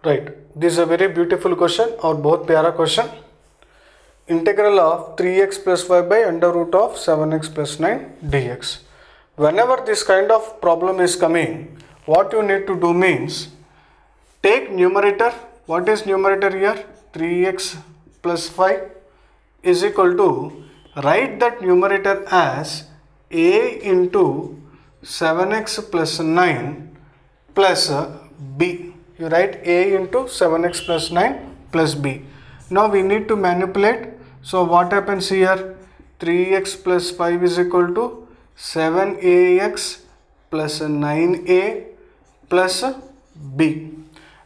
Right. This is a very beautiful question और बहुत प्यारा question. Integral of 3x plus 5 by under root of 7x plus 9 dx. Whenever this kind of problem is coming, what you need to do means take numerator. What is numerator here? 3x plus 5 is equal to, write that numerator as a into 7x plus 9 plus b. You write a into 7x plus 9 plus b. Now we need to manipulate. So what happens here? 3x plus 5 is equal to 7ax plus 9a plus b.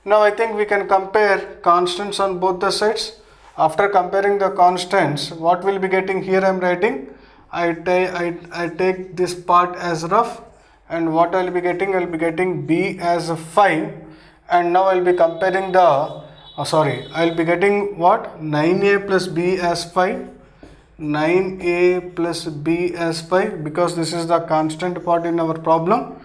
Now I think we can compare constants on both the sides. After comparing the constants, what will be getting here? I am writing, I take this part as rough, and what I will be getting? I will be getting b as 5, and now I will be comparing the I will be getting what? 9a plus b as 5, 9a plus b as 5, because this is the constant part in our problem.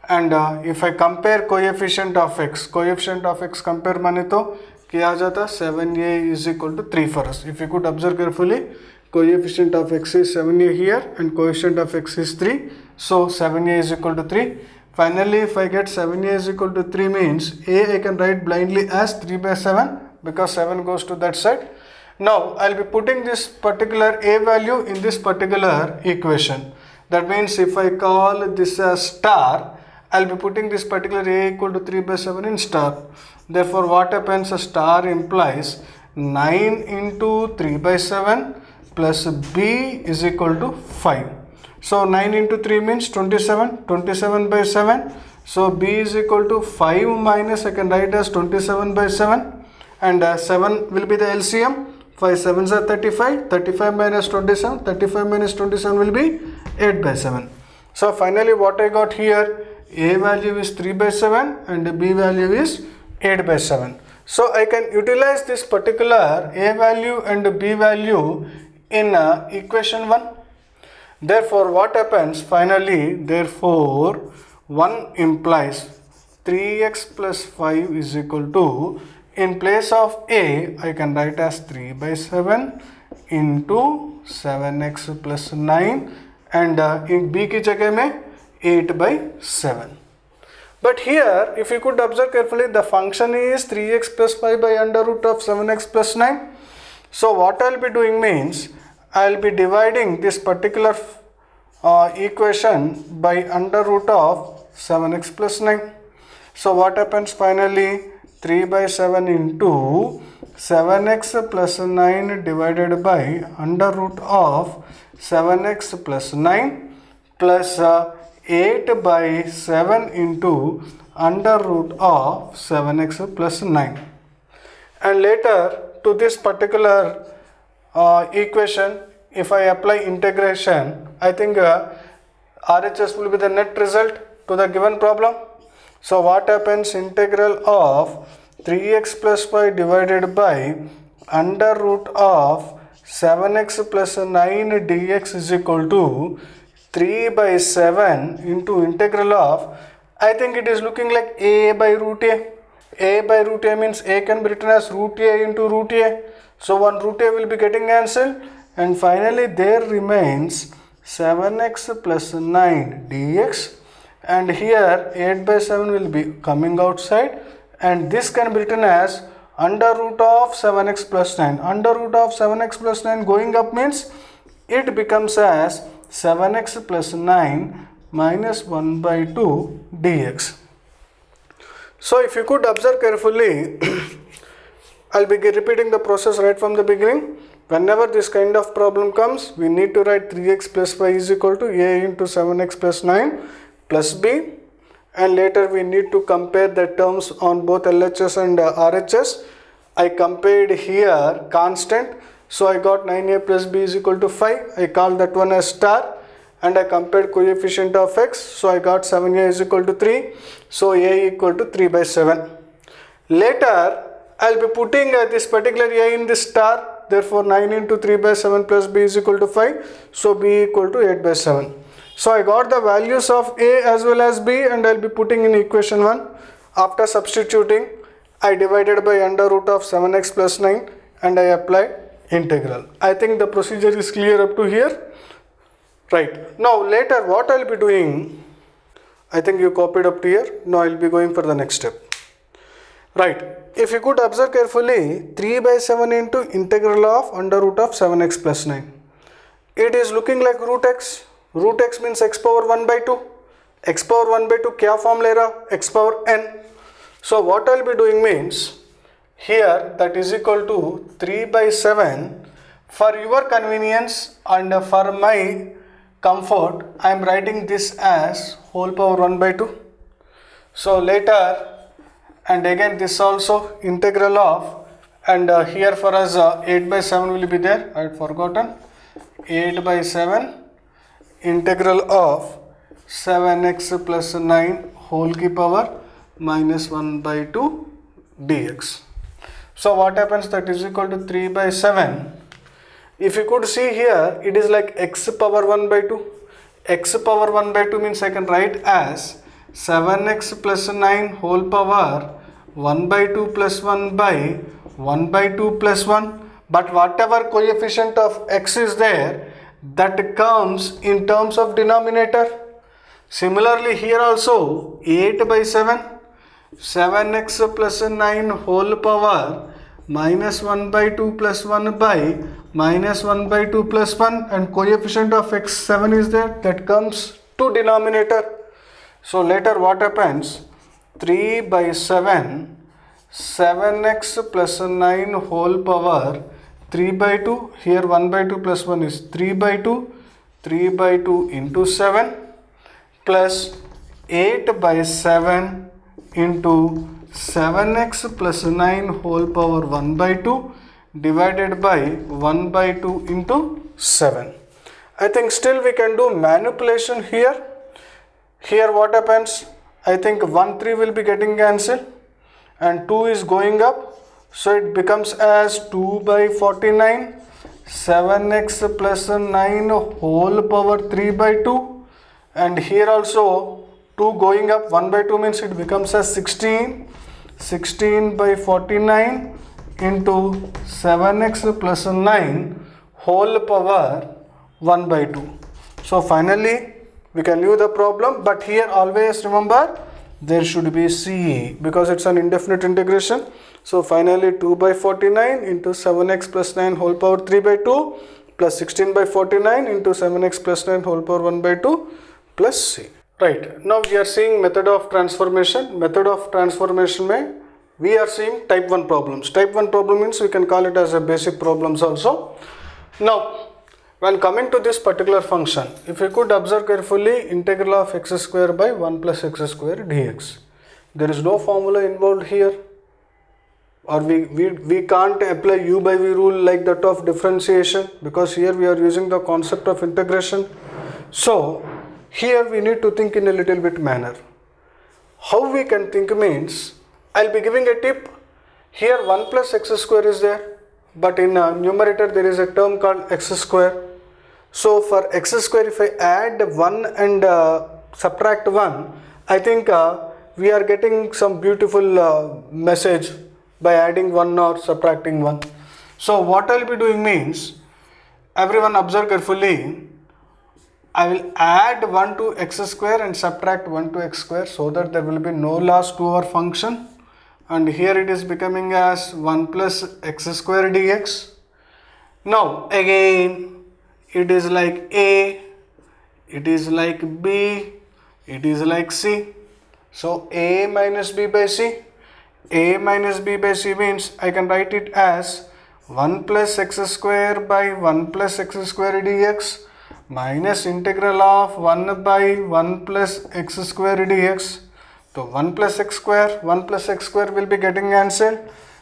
And if I compare coefficient of x compare माने तो क्या आ जाता? 7a is equal to 3 for us. If you could observe carefully, coefficient of x is 7a here and coefficient of x is 3. So 7a is equal to 3. Finally, if I get 7a is equal to 3 means a I can write blindly as 3 by 7 because 7 goes to that side. Now I will be putting this particular a value in this particular equation. That means if I call this as star, I will be putting this particular a equal to 3 by 7 in star. Therefore what happens? A star implies 9 into 3 by 7 plus b is equal to 5. So 9 into 3 means 27, 27 by 7. So b is equal to 5 minus, I can write as 27 by 7, and 7 will be the LCM. 5 7s are 35, 35 minus 27, 35 minus 27 will be 8 by 7. So finally what I got here, a value is 3 by 7 and b value is 8 by 7. So I can utilize this particular a value and b value in equation 1. Therefore what happens finally? Therefore 1 implies 3x plus 5 is equal to, in place of a I can write as 3 by 7 into 7x plus 9, and in b की जगह में 8 by 7. But here if you could observe carefully, the function is 3x plus 5 by under root of 7x plus 9. So what I will be doing means, I will be dividing this particular equation by under root of 7x plus 9. So what happens finally? 3 by 7 into 7x plus 9 divided by under root of 7x plus 9 plus 8 by 7 into under root of 7x plus 9. And later to this particular equation, if I apply integration, I think RHS will be the net result to the given problem. So what happens? Integral of 3x plus 5 divided by under root of 7x plus 9 dx is equal to 3 by 7 into integral of, I think it is looking like a by root a. A by root a means a can be written as root a into root a. So one root a will be getting cancelled, and finally there remains 7x plus 9 dx, and here 8 by 7 will be coming outside, and this can be written as under root of 7x plus 9. Under root of 7x plus 9 going up means it becomes as 7x plus 9 minus 1 by 2 dx. So if you could observe carefully, I'll be repeating the process right from the beginning. Whenever this kind of problem comes, we need to write 3x plus 5 is equal to a into 7x plus 9 plus b, and later we need to compare the terms on both LHS and RHS. I compared here constant, so I got 9a plus b is equal to 5. I call that one as star, and I compared coefficient of x, so I got 7a is equal to 3, so a equal to 3 by 7. Later I will be putting this particular a in this star, therefore 9 into 3 by 7 plus b is equal to 5, so b equal to 8 by 7. So I got the values of a as well as b, and I will be putting in equation 1. After substituting, I divided by under root of 7x plus 9 and I apply integral. I think the procedure is clear up to here. Right. Now later what I will be doing, I think you copied up to here. Now I will be going for the next step. Right. If you could observe carefully, 3 by 7 into integral of under root of 7x plus 9. It is looking like root x. Root x means x power 1 by 2. X power 1 by 2 क्या form ले रहा? X power n. So what I will be doing means, here that is equal to 3 by 7. For your convenience and for my comfort, I am writing this as whole power 1 by 2. So later, and again this also integral of, and here for us 8 by 7 will be there. I had forgotten. 8 by 7 integral of 7x plus 9 whole की power minus 1 by 2 dx. So what happens, that is equal to 3 by 7. If you could see here, it is like x power 1 by 2. X power 1 by 2 means I can write as 7x plus 9 whole power 1 by 2 plus 1 by 1 by 2 plus 1. But whatever coefficient of x is there, that comes in terms of denominator. Similarly here also 8 by 7, 7x plus 9 whole power minus 1 by 2 plus 1 by minus 1 by 2 plus 1, and coefficient of x 7 is there, that comes to denominator. So later what happens, 3 by 7, 7x plus 9 whole power 3 by 2, here 1 by 2 plus 1 is 3 by 2, 3 by 2 into 7 plus 8 by 7 into 7x plus 9 whole power 1 by 2 divided by 1 by 2 into 7. I think still we can do manipulation here. Here what happens, I think 1 3 will be getting cancelled and 2 is going up. So it becomes as 2 by 49, 7x plus 9 whole power 3 by 2, and here also 2 going up, 1 by 2 means it becomes as 16, 16 by 49 into 7x plus 9 whole power 1 by 2. So finally we can leave the problem, but here always remember there should be CE because it's an indefinite integration. So finally 2 by 49 into 7x plus 9 whole power 3 by 2 plus 16 by 49 into 7x plus 9 whole power 1 by 2 plus C. Right. Now we are seeing method of transformation. Method of transformation mein we are seeing type 1 problems. Type 1 problem means we can call it as a basic problems also. Now when coming to this particular function, if you could observe carefully, integral of x square by 1 plus x square dx. There is no formula involved here, or we can't apply u by v rule like that of differentiation, because here we are using the concept of integration. So here we need to think in a little bit manner. How we can think means, I'll be giving a tip. Here 1 plus x square is there, but in numerator there is a term called x square. So for x square, if I add 1 and subtract 1, I think we are getting some beautiful message by adding 1 or subtracting 1. So what I will be doing means, everyone observe carefully, I will add 1 to x square and subtract 1 to x square so that there will be no loss to our function. And here it is becoming as 1 plus x square dx. Now again, it is like A, it is like B, it is like C. So A minus B by C. A minus B by C means I can write it as 1 plus x square by 1 plus x square dx minus integral of 1 by 1 plus x square dx. So 1 plus x square will be getting cancelled.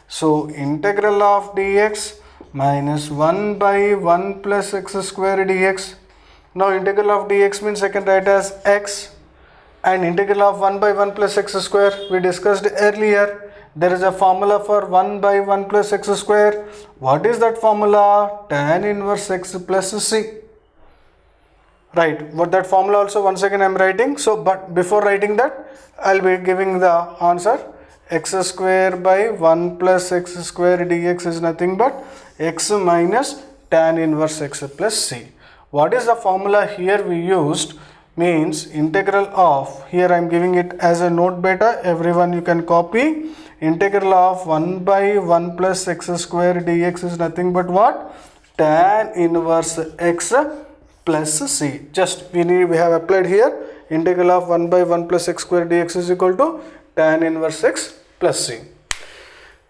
So integral of dx minus 1 by 1 plus x square dx. Now integral of dx means I can write as x, and integral of 1 by 1 plus x square we discussed earlier. There is a formula for 1 by 1 plus x square. What is that formula? Tan inverse x plus c. Right, but that formula also once again I am writing. So but before writing that, I will be giving the answer. x square by 1 plus x square dx is nothing but x minus tan inverse x plus c. What is the formula here we used? Means integral of, here I am giving it as a note beta, everyone you can copy. Integral of 1 by 1 plus x square dx is nothing but what? Tan inverse x plus c. Just we have applied here integral of 1 by 1 plus x square dx is equal to tan inverse x plus c.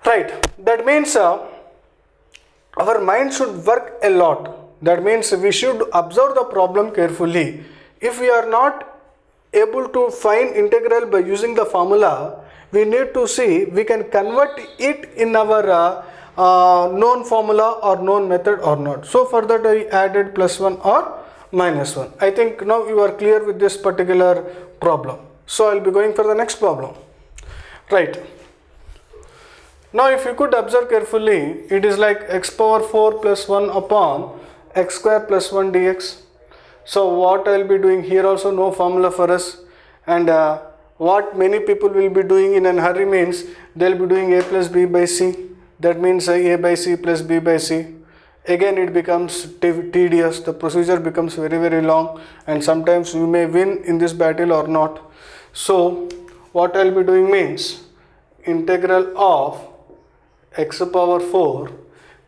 Right, that means our mind should work a lot. That means we should observe the problem carefully. If we are not able to find integral by using the formula, we need to see we can convert it in our known formula or known method or not. So for that I added plus 1 or minus 1. I think now you are clear with this particular problem. So I will be going for the next problem. Right. Now if you could observe carefully, it is like x power 4 plus 1 upon x square plus 1 dx. So what I will be doing here also no formula for us, and what many people will be doing in a hurry means they will be doing a plus b by c. That means a by c plus b by c. Again it becomes tedious, the procedure becomes very long, and sometimes you may win in this battle or not. So what I will be doing means integral of x power 4,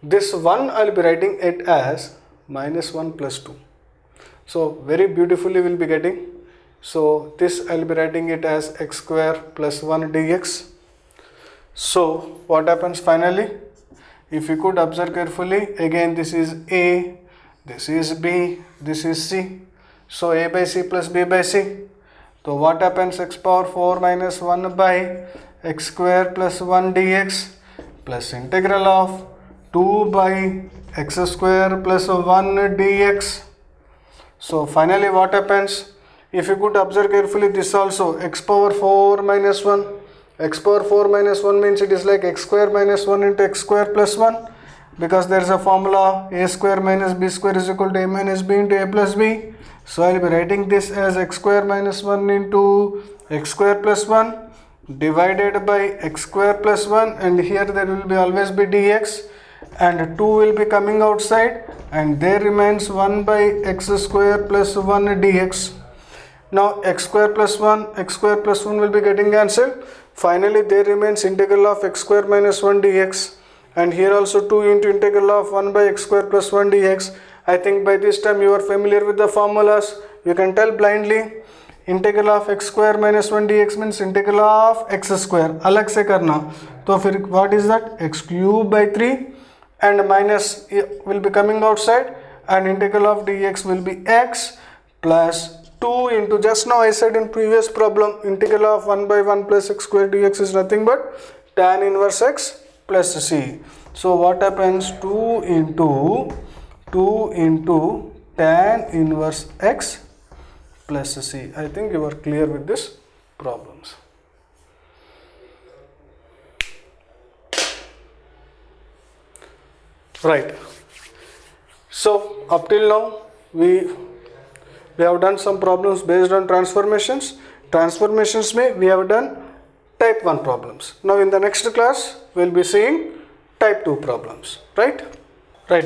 this 1 I will be writing it as minus 1 plus 2. So very beautifully we will be getting. So this I will be writing it as x square plus 1 dx. So what happens finally? If you could observe carefully, again this is a, this is b, this is c. So a by c plus b by c. So what happens? X power 4 minus 1 by x square plus 1 dx plus integral of 2 by x square plus 1 dx. So finally what happens? If you could observe carefully, this also x power 4 minus 1. X power 4 minus 1 means it is like x square minus 1 into x square plus 1, because there is a formula a square minus b square is equal to a minus b into a plus b. So I will be writing this as x square minus 1 into x square plus 1 divided by x square plus 1, and here there will be always be dx, and 2 will be coming outside, and there remains 1 by x square plus 1 dx. Now x square plus 1 will be getting cancelled. Finally there remains integral of x square minus 1 dx, and here also 2 into integral of 1 by x square plus 1 dx. I think by this time you are familiar with the formulas. You can tell blindly. Integral of x square minus 1 dx means integral of x square अलग से करना, तो फिर what is that? X cube by 3, and minus will be coming outside, and integral of dx will be x plus 2 into, just now I said in previous problem, integral of 1 by 1 plus x square dx is nothing but tan inverse x plus c. So what happens? 2 into tan inverse x plus c. I think you are clear with this problems. Right. So up till now we have done some problems based on transformations. Transformations may we have done type 1 problems. Now in the next class we will be seeing type 2 problems. Right.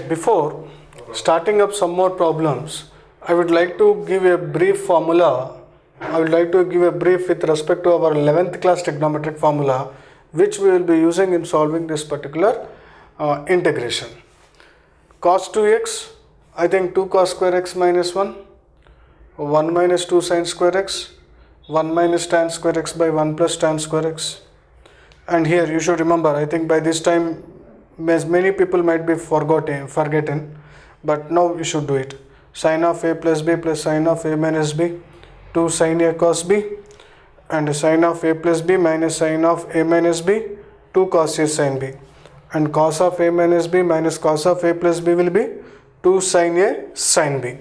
Before starting up some more problems, I would like to give a brief formula. I would like to give a brief with respect to our 11th class trigonometric formula, which we will be using in solving this particular integration. Cos 2x, I think 2 cos square x minus 1, 1 minus 2 sin square x, 1 minus tan square x by 1 plus tan square x. And here you should remember, I think by this time as many people might be forgotten, but now you should do it. Sin of a plus b plus sin of a minus b, 2 sin a cos b, and sin of a plus b minus sin of a minus b, 2 cos a sin b, and cos of a minus b minus cos of a plus b will be 2 sin a sin b,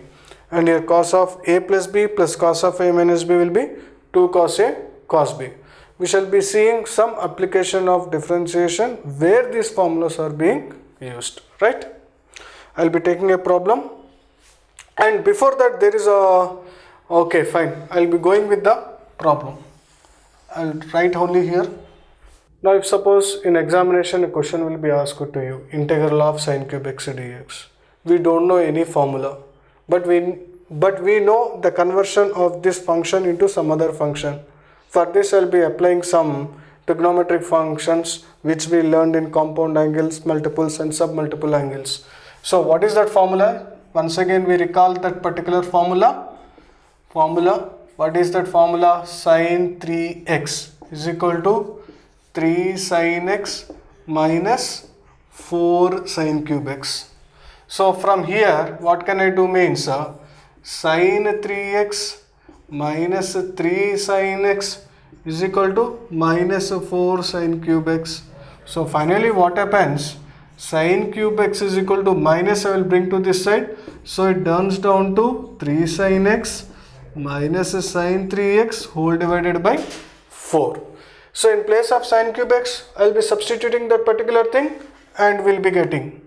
and here cos of a plus b plus cos of a minus b will be 2 cos a cos b. We shall be seeing some application of differentiation where these formulas are being used, right? I will be taking a problem, and before that there is a, okay fine, I will be going with the problem. I will write only here. Now if suppose in examination a question will be asked to you, integral of sine cube x dx. We don't know any formula, but we know the conversion of this function into some other function. For this I'll be applying some trigonometric functions which we learned in compound angles, multiples and submultiple angles. So what is that formula? Once again we recall that particular formula. What is that formula? Sine 3x is equal to 3 sin x minus 4 sin cube x. So from here what can I do means sin 3x minus 3 sin x is equal to minus 4 sin cube x. So finally what happens? Sin cube x is equal to minus, I will bring to this side. So it turns down to 3 sin x minus sin 3x whole divided by 4. So in place of sin cube x, I will be substituting that particular thing and we will be getting.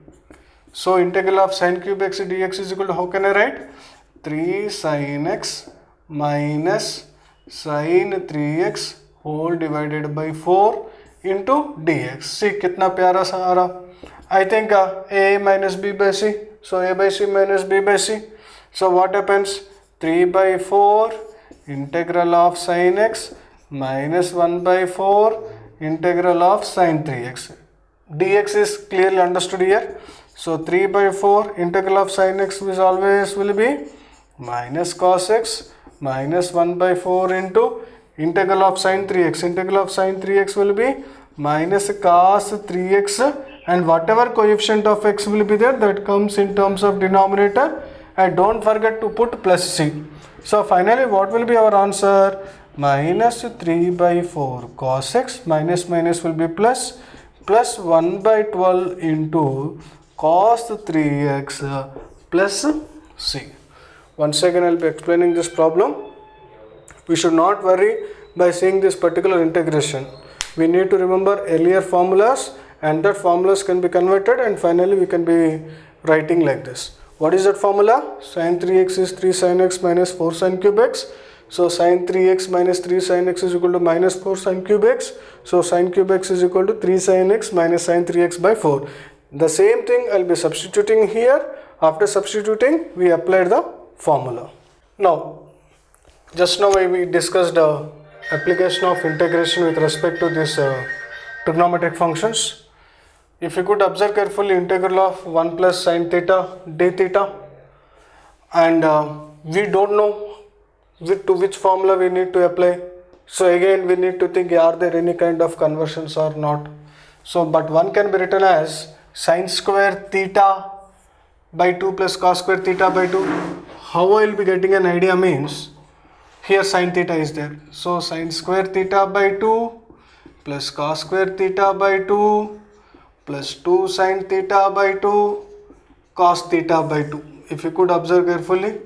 So integral of sin cube x dx is equal to, how can I write? 3 sin x minus sin 3x whole divided by 4 into dx. See कितना प्यारा सा आ रहा. I think a minus b by c. So a by c minus b by c. So what happens? 3 by 4 integral of sin x minus 1 by 4 integral of sin 3x. Dx is clearly understood here. So 3 by 4 integral of sin x is always will be minus cos x minus 1 by 4 into integral of sin 3x. Integral of sin 3x will be minus cos 3x, and whatever coefficient of x will be there, that comes in terms of denominator, and don't forget to put plus c. So finally what will be our answer? Minus 3 by 4 cos x minus minus will be plus 1 by 12 into cos 3x plus c. Once again I will be explaining this problem. We should not worry by seeing this particular integration. We need to remember earlier formulas, and that formulas can be converted, and finally we can be writing like this. What is that formula? Sin 3x is 3 sin x minus 4 sin cube x. So sin 3x minus 3 sin x is equal to minus 4 sin cube x. So sin cube x is equal to 3 sin x minus sin 3x by 4. The same thing I will be substituting here. After substituting, we applied the formula. Now, just now we discussed the application of integration with respect to this trigonometric functions. If you could observe carefully, integral of 1 plus sin theta d theta, and we don't know to which formula we need to apply. So again we need to think, are there any kind of conversions or not. So but one can be written as sin square theta by 2 plus cos square theta by 2. How I will be getting an idea means, here sin theta is there. So sin square theta by 2 plus cos square theta by 2 plus 2 sin theta by 2 cos theta by 2. If you could observe carefully,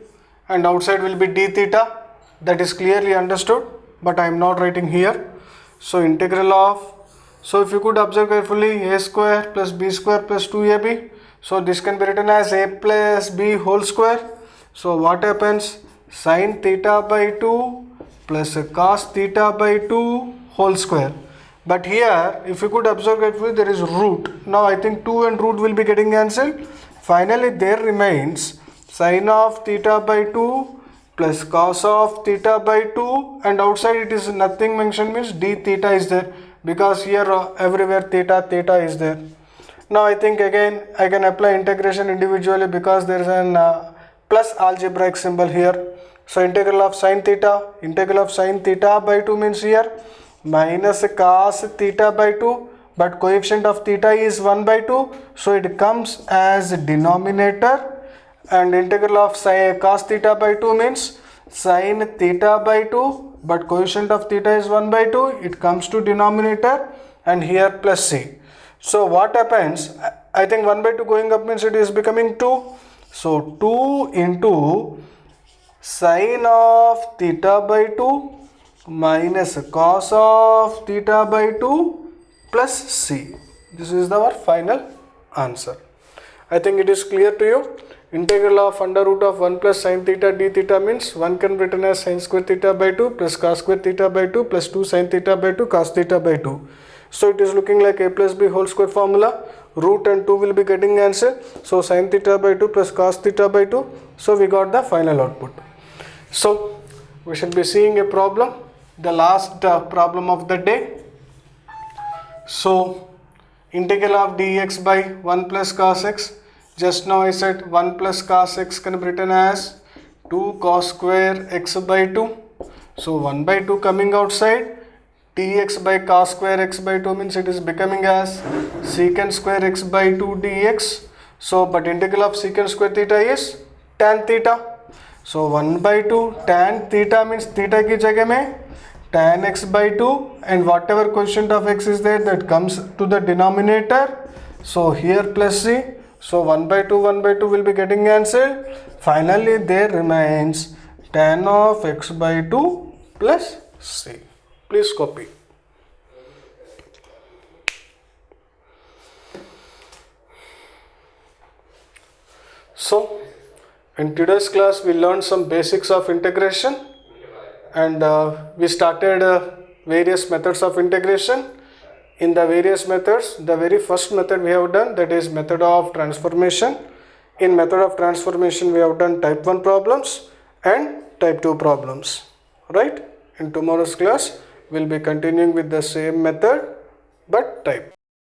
and outside will be d theta. That is clearly understood, but I am not writing here. So integral of, so if you could observe carefully, a square plus b square plus 2ab. So this can be written as a plus b whole square. So what happens? Sin theta by 2 plus cos theta by 2 whole square. But here if you could observe carefully, there is root. Now I think 2 and root will be getting cancelled. Finally there remains sin of theta by 2 plus cos of theta by 2, and outside it is nothing mentioned, means d theta is there, because here everywhere theta is there. Now I think again I can apply integration individually, because there is an plus algebraic symbol here. So integral of sin theta by 2 means here minus cos theta by 2, but coefficient of theta is 1 by 2, so it comes as denominator. And integral of cos theta by 2 means sin theta by 2, but coefficient of theta is 1 by 2, it comes to denominator, and here plus c. So what happens? I think 1 by 2 going up means it is becoming 2. So 2 into sin of theta by 2 minus cos of theta by 2 plus c. This is our final answer. I think it is clear to you. Integral of under root of 1 plus sin theta d theta means one can be written as sin square theta by 2 plus cos square theta by 2 plus 2 sin theta by 2 cos theta by 2. So it is looking like a plus b whole square formula. Root and 2 will be getting answer. So sin theta by 2 plus cos theta by 2. So we got the final output. So we should be seeing a problem, the last problem of the day. So integral of dx by 1 plus cos x. Just now I said 1 plus cos x can be written as 2 cos square x by 2. So 1 by 2 coming outside. Dx by cos square x by 2 means it is becoming as secant square x by 2 dx. So but integral of secant square theta is tan theta. So 1 by 2 tan theta means theta की जगह में tan x by 2 and whatever quotient of x is there that comes to the denominator. So here plus c. So 1 by 2 will be getting answered. Finally there remains tan of x by 2 plus c. Please copy. So in today's class we learned some basics of integration, and we started various methods of integration. In the various methods, the very first method we have done, that is method of transformation. In method of transformation we have done type 1 problems and type 2 problems, right? In tomorrow's class we'll be continuing with the same method but type.